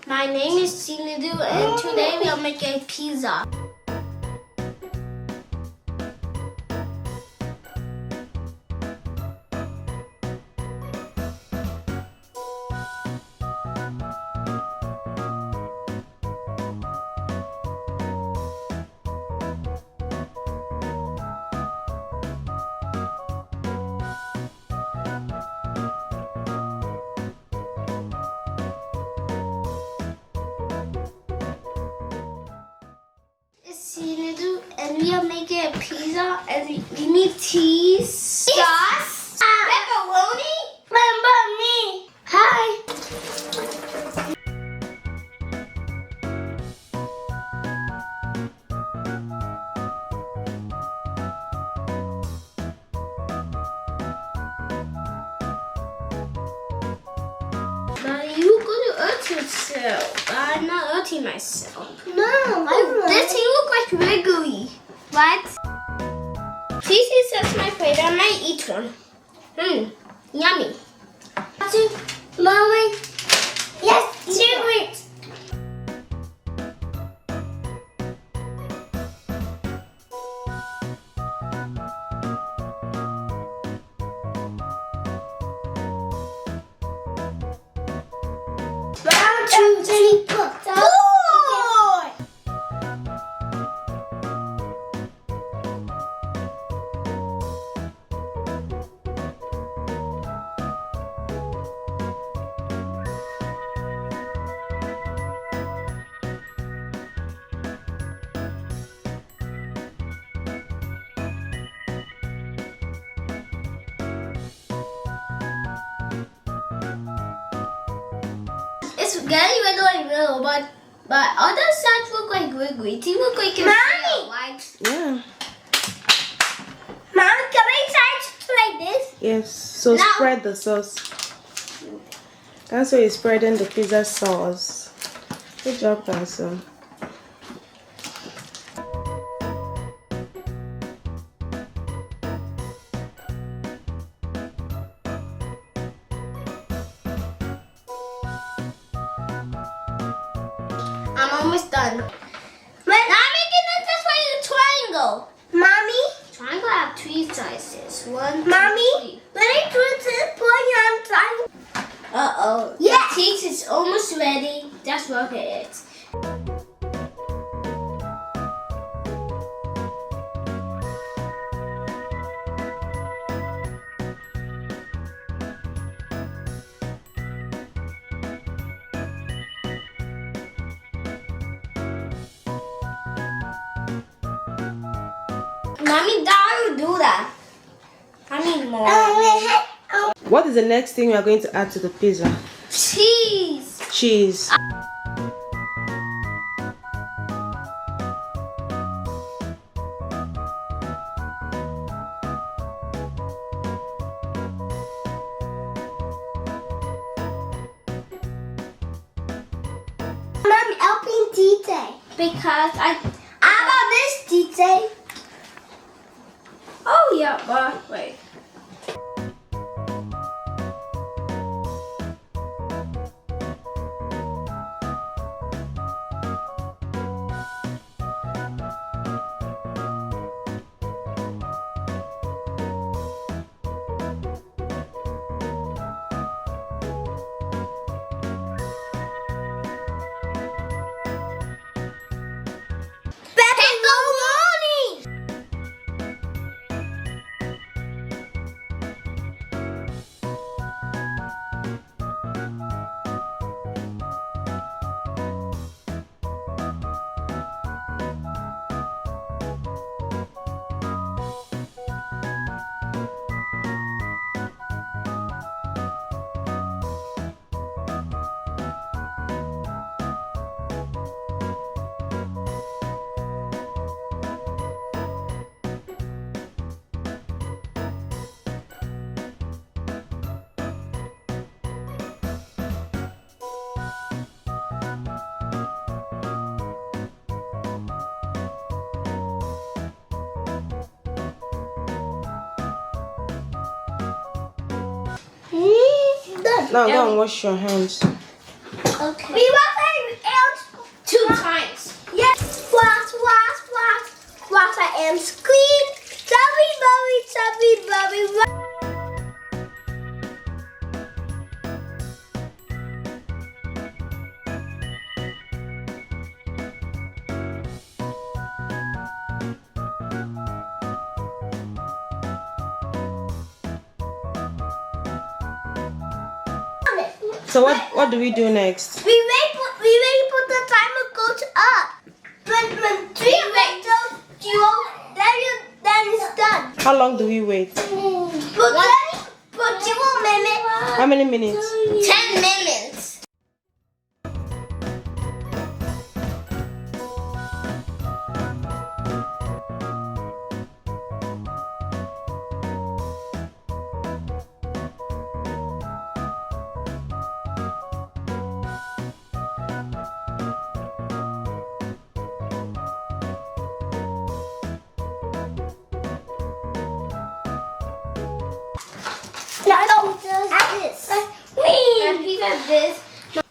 My name is Sinadu and today we are making a pizza. And we are making a pizza and we need cheese, sauce, pepperoni. Remember me. Hi. But you go to hurt yourself. I'm not hurting myself. No, this thing looks like wiggly. What? Cheese is my favorite. I might eat one. Yummy. Mommy. Yes, do it. Round 2, 3, put. It's getting red like middle, but other sides look like wiggly. They look like Mommy! White. Yeah. Mommy, can I try like this? Yes. So No. spread the sauce. That's why you're spreading the pizza sauce. Good job, Pastor. I'm almost done. Now I'm making it just like a triangle. Mommy? Triangle have 3 sizes. 1, 2, Mommy? 3. When I do this point, I'm trying. Uh-oh. Yeah. The cheese is almost ready. Just look at it. Mommy, don't do that. I need more. What is the next thing we are going to add to the pizza? Cheese. Cheese. Mommy, helping DJ. Because I about this DJ. Oh yeah, but wait. Now go and wash your hands. Okay. We want So what do we do next? We wait for the timer goes up. When 3 minutes then it's done. How long do we wait? For 2 minutes. How many minutes? 10 minutes. This.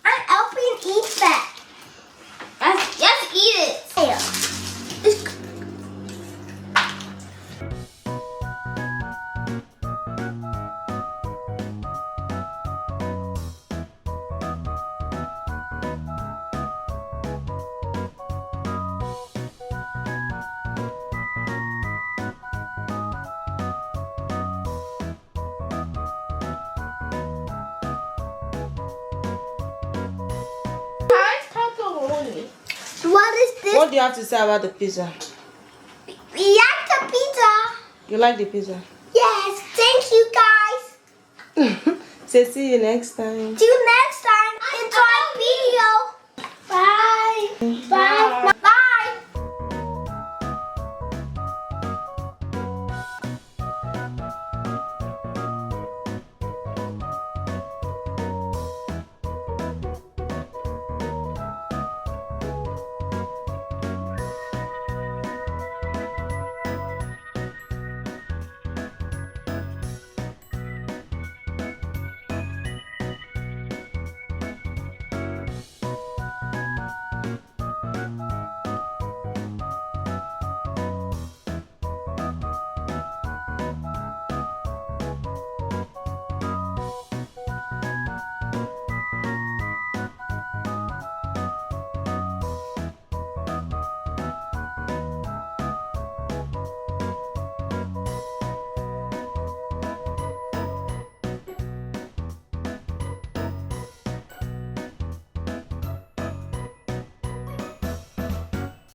I'm helping eat that. Just eat it. What is this? What do you have to say about the pizza? We like the pizza. You like the pizza? Yes. Thank you, guys. Say see you next time. See you next time.